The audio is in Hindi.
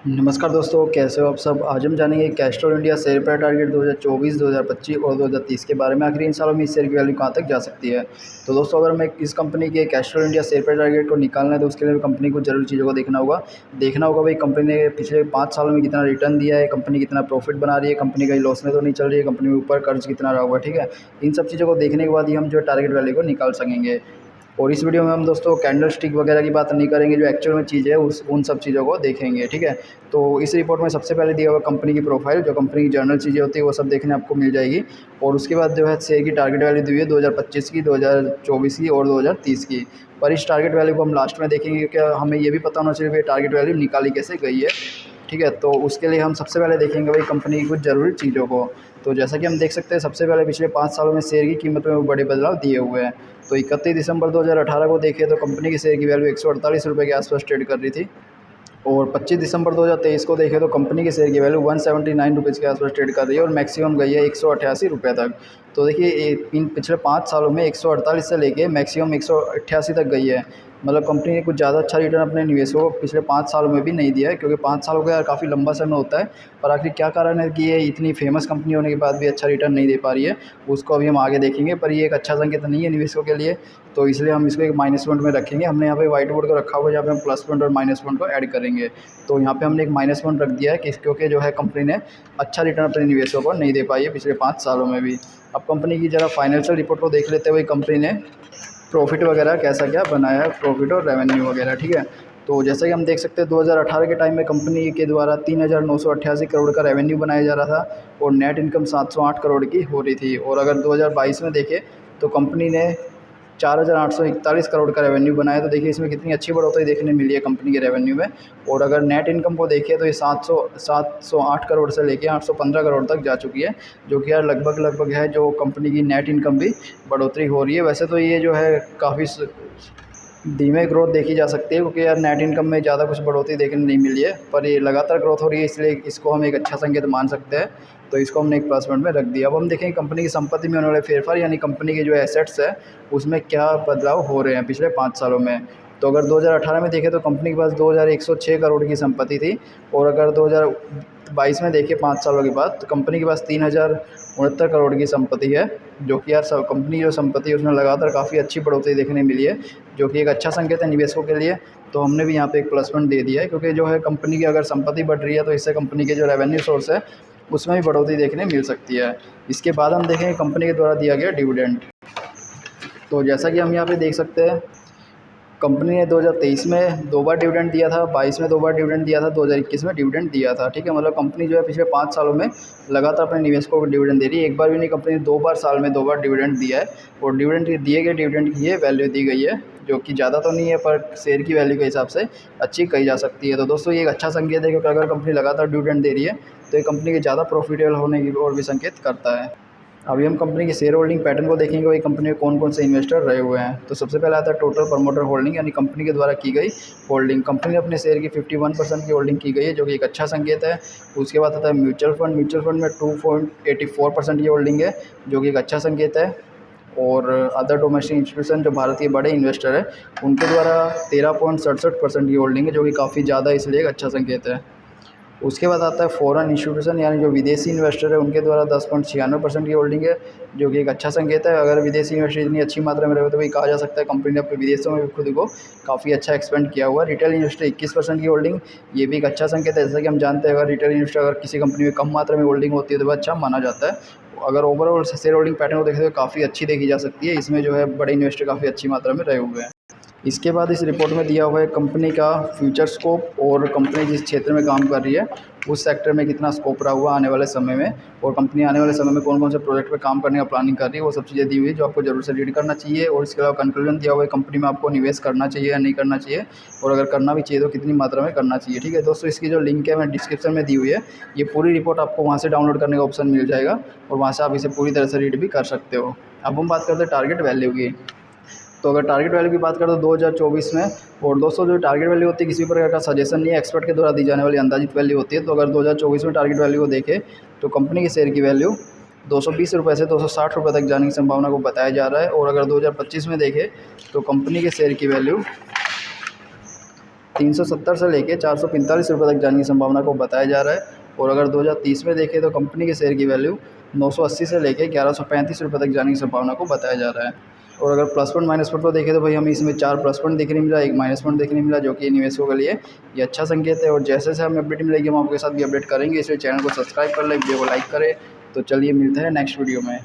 नमस्कार दोस्तों, कैसे हो आप सब। आज हम जानेंगे Castrol India share price target 2024, 2025 और 2030 के बारे में। आखिर इन सालों में इस शेयर की वैल्यू कहां तक जा सकती है। तो दोस्तों, अगर हमें इस कंपनी के Castrol India share price target को निकालना है तो उसके लिए कंपनी को जरूरी चीज़ों को देखना होगा भाई कंपनी ने पिछले 5 सालों में कितना रिटर्न दिया है, कंपनी कितना प्रॉफिट बना रही है, कंपनी कहीं लॉस में तो नहीं चल रही है, कंपनी में ऊपर कर्ज कितना रहा हुआ है। ठीक है, इन सब चीज़ों को देखने के बाद ही हम जो टारगेट वैल्यू को निकाल सकेंगे। और इस वीडियो में हम दोस्तों कैंडल स्टिक वगैरह की बात नहीं करेंगे, जो एक्चुअल में चीज़ है उन सब चीज़ों को देखेंगे। ठीक है, तो इस रिपोर्ट में सबसे पहले दिया हुआ कंपनी की प्रोफाइल, जो कंपनी की जर्नल चीज़ें होती है वो सब देखने आपको मिल जाएगी। और उसके बाद जो है शेयर की टारगेट वैल्यू दी हुई है 2025 की, 2024 की और 2030 की। पर इस टारगेट वैल्यू को हम लास्ट में देखेंगे, क्योंकि हमें ये भी पता होना चाहिए कि टारगेट वैल्यू निकाली कैसे गई है। ठीक है, तो उसके लिए हम सबसे पहले देखेंगे भाई कंपनी की कुछ ज़रूरी चीज़ों को। तो जैसा कि हम देख सकते हैं, सबसे पहले पिछले 5 सालों में शेयर की कीमत में बड़े बदलाव दिए हुए हैं। तो 31 दिसंबर 2018 को देखें तो कंपनी के शेयर की वैल्यू 148 रुपये के आसपास ट्रेड कर रही थी। और 25 दिसंबर 2023 को देखें तो कंपनी के शेयर की वैल्यू 179 रुपीज़ के आसपास ट्रेड कर रही है और मैक्सिमम गई है 188 रुपये तक। तो देखिए, इन पिछले 5 सालों में 148 से लेके मैक्सिमम 188 तक गई है। मतलब कंपनी ने कुछ ज़्यादा अच्छा रिटर्न अपने निवेशकों को पिछले 5 सालों में भी नहीं दिया है, क्योंकि 5 सालों का यार काफ़ी लंबा समय होता है। पर आखिर क्या कारण है कि ये इतनी फेमस कंपनी होने के बाद भी अच्छा रिटर्न नहीं दे पा रही है, उसको अभी हम आगे देखेंगे। पर ये एक अच्छा संकेत नहीं है निवेशकों के लिए, तो इसलिए हम इसको एक माइनस पॉइंट में रखेंगे। हमने यहाँ पे व्हाइट बोर्ड को रखा हुआ है, जहाँ पे हम प्लस पॉइंट और माइनस पॉइंट को ऐड करेंगे। तो यहाँ पे हमने एक माइनस पॉइंट रख दिया है कि क्योंकि जो है कंपनी ने अच्छा रिटर्न अपने निवेशकों को नहीं दे पाई है पिछले 5 सालों में भी। अब कंपनी की ज़रा फाइनेंशियल रिपोर्ट को देख लेते हुए कंपनी ने प्रॉफिट वगैरह कैसा क्या बनाया है, प्रॉफिट और रेवेन्यू वगैरह। ठीक है, तो जैसा कि हम देख सकते हैं 2018 के टाइम में कंपनी के द्वारा 3,988 करोड़ का रेवेन्यू बनाया जा रहा था और नेट इनकम 708 करोड़ की हो रही थी। और अगर 2022 में देखें तो कंपनी ने 4,841 करोड़ का रेवेन्यू बनाया। तो देखिए, इसमें कितनी अच्छी बढ़ोतरी देखने मिली है कंपनी के रेवेन्यू में। और अगर नेट इनकम को देखें तो ये 708 करोड़ से लेके 815 करोड़ तक जा चुकी है, जो कि यार लगभग है जो कंपनी की नेट इनकम भी बढ़ोतरी हो रही है। वैसे तो ये जो है काफ़ी धीमे ग्रोथ देखी जा सकती है, क्योंकि यार नेट इनकम में ज़्यादा कुछ बढ़ोतरी देखने नहीं मिली है, पर ये लगातार ग्रोथ हो रही है, इसलिए इसको हम एक अच्छा संकेत मान सकते हैं। तो इसको हमने एक प्लस पॉइंट में रख दिया। अब हम देखेंगे कंपनी की संपत्ति में होने वाले फेरफार, यानी कंपनी के जो एसेट्स है उसमें क्या बदलाव हो रहे हैं पिछले 5 सालों में। तो अगर 2018 में देखें तो कंपनी के पास 2,106 करोड़ की संपत्ति थी। और अगर 2022 में देखें 5 सालों के बाद, तो कंपनी के पास 3,069 करोड़ की संपत्ति है, जो कि यार सब कंपनी जो संपत्ति है उसमें लगातार काफ़ी अच्छी बढ़ोतरी देखने मिली है, जो कि एक अच्छा संकेत है निवेशकों के लिए। तो हमने भी यहाँ पे एक प्लस पॉइंट दे दिया है, क्योंकि जो है कंपनी की अगर संपत्ति बढ़ रही है तो इससे कंपनी के जो रेवेन्यू सोर्स है उसमें भी बढ़ोतरी देखने मिल सकती है। इसके बाद हम देखेंगे कंपनी के द्वारा दिया गया डिविडेंड। तो जैसा कि हम यहाँ पे देख सकते हैं, कंपनी ने 2023 में 2 बार डिविडेंड दिया था, 22 में 2 बार डिविडेंड दिया था, 2021 में डिविडेंड दिया था। ठीक है, मतलब कंपनी जो है पिछले 5 सालों में लगातार अपने निवेशकों को डिविडेंड दे रही है। एक बार भी नहीं, कंपनी ने 2 बार साल में 2 बार डिविडेंड दिया है। और डिविडेंड दिए गए डिविडेंड की ये वैल्यू दी गई है, जो कि ज़्यादा तो नहीं है पर शेयर की वैल्यू के हिसाब से अच्छी कही जा सकती है। तो दोस्तों, ये एक अच्छा संकेत है, क्योंकि अगर कंपनी लगातार डिविडेंड दे रही है तो ये कंपनी के ज़्यादा प्रॉफिटेबल होने की ओर भी संकेत करता है। अभी हम कंपनी के शेयर होल्डिंग पैटर्न को देखेंगे, वही कंपनी में कौन कौन से इन्वेस्टर रहे हुए हैं। तो सबसे पहले आता है टोटल प्रमोटर होल्डिंग, यानी कंपनी के द्वारा की गई होल्डिंग। कंपनी ने अपने शेयर की 51% की होल्डिंग की गई है, जो कि एक अच्छा संकेत है। उसके बाद आता है म्यूचुअल फंड में 2.84% की होल्डिंग है, जो कि एक अच्छा संकेत है। और अदर डोमेस्टिक इंस्टीट्यूशन जो भारतीय बड़े इन्वेस्टर है उनके द्वारा 13.67% की होल्डिंग है, जो कि काफ़ी ज़्यादा, इसलिए एक अच्छा संकेत है। उसके बाद आता है फॉरेन इंस्टीट्यूशन, यानी जो विदेशी इन्वेस्टर है उनके द्वारा 10.96% की होल्डिंग है, जो कि एक अच्छा संकेत है। अगर विदेशी इन्वेस्टर इतनी अच्छी मात्रा में रहे तो भी कहा जा सकता है कंपनी ने अपने विदेशों में भी खुद को काफ़ी अच्छा एक्सपेंड किया हुआ है। रिटेल इन्वेस्टर 21% की होल्डिंग, ये भी एक अच्छा संकेत है। जैसा कि हम जानते हैं, अगर रिटेल इन्वेस्टर अगर किसी कंपनी में कम मात्रा में होल्डिंग होती है तो वह अच्छा माना जाता है। अगर ओवरऑल शेयर होल्डिंग पैटर्न को देखें तो काफ़ी अच्छी देखी जा सकती है, इसमें जो है बड़े इन्वेस्टर काफ़ी अच्छी मात्रा में रहे हुए हैं। इसके बाद इस रिपोर्ट में दिया हुआ है कंपनी का फ्यूचर स्कोप, और कंपनी जिस क्षेत्र में काम कर रही है उस सेक्टर में कितना स्कोप रहा हुआ आने वाले समय में, और कंपनी आने वाले समय में कौन कौन से प्रोजेक्ट पे काम करने का प्लानिंग कर रही है, वो सब चीज़ें दी हुई है, जो आपको जरूर से रीड करना चाहिए। और इसके अलावा कंक्लूजन दिया हुआ है कंपनी में आपको निवेश करना चाहिए या नहीं करना चाहिए, और अगर करना भी चाहिए तो कितनी मात्रा में करना चाहिए। ठीक है दोस्तों, इसकी जो लिंक है मैं डिस्क्रिप्शन में दी हुई है, ये पूरी रिपोर्ट आपको वहाँ से डाउनलोड करने का ऑप्शन मिल जाएगा, और वहाँ से आप इसे पूरी तरह से रीड भी कर सकते हो। अब हम बात करते हैं टारगेट वैल्यू की। तो अगर टारगेट वैल्यू की बात करें तो 2024 में, और दोस्तों जो टारगेट वैल्यू होती है किसी प्रकार का सजेशन नहीं है, एक्सपर्ट के द्वारा दी जाने वाली अंदाजित वैल्यू होती है। तो अगर 2024 में टारगेट वैल्यू को देखें तो कंपनी के शेयर की वैल्यू 220 रुपये से 260 रुपये तक जाने की संभावना को बताया जा रहा है। और अगर 2025 में देखें तो कंपनी के शेयर की वैल्यू 370 से लेके 445 रुपये तक जाने की संभावना को बताया जा रहा है। और अगर 2030 में देखें तो कंपनी के शेयर की वैल्यू 980 से लेके 1135 रुपये तक जाने की संभावना को बताया जा रहा है। और अगर प्लस पॉइंट माइनस पॉइंट को देखें तो भाई हमें इसमें 4 प्लस पॉइंट देखने मिला, 1 माइनस पॉइंट देखने मिला, जो कि निवेशकों के लिए ये अच्छा संकेत है। और जैसे जैसे हमें अपडेट मिलेगी हम आपके साथ भी अपडेट करेंगे, इसलिए चैनल को सब्सक्राइब कर लें, वीडियो को लाइक करें। तो चलिए मिलते हैं नेक्स्ट वीडियो में।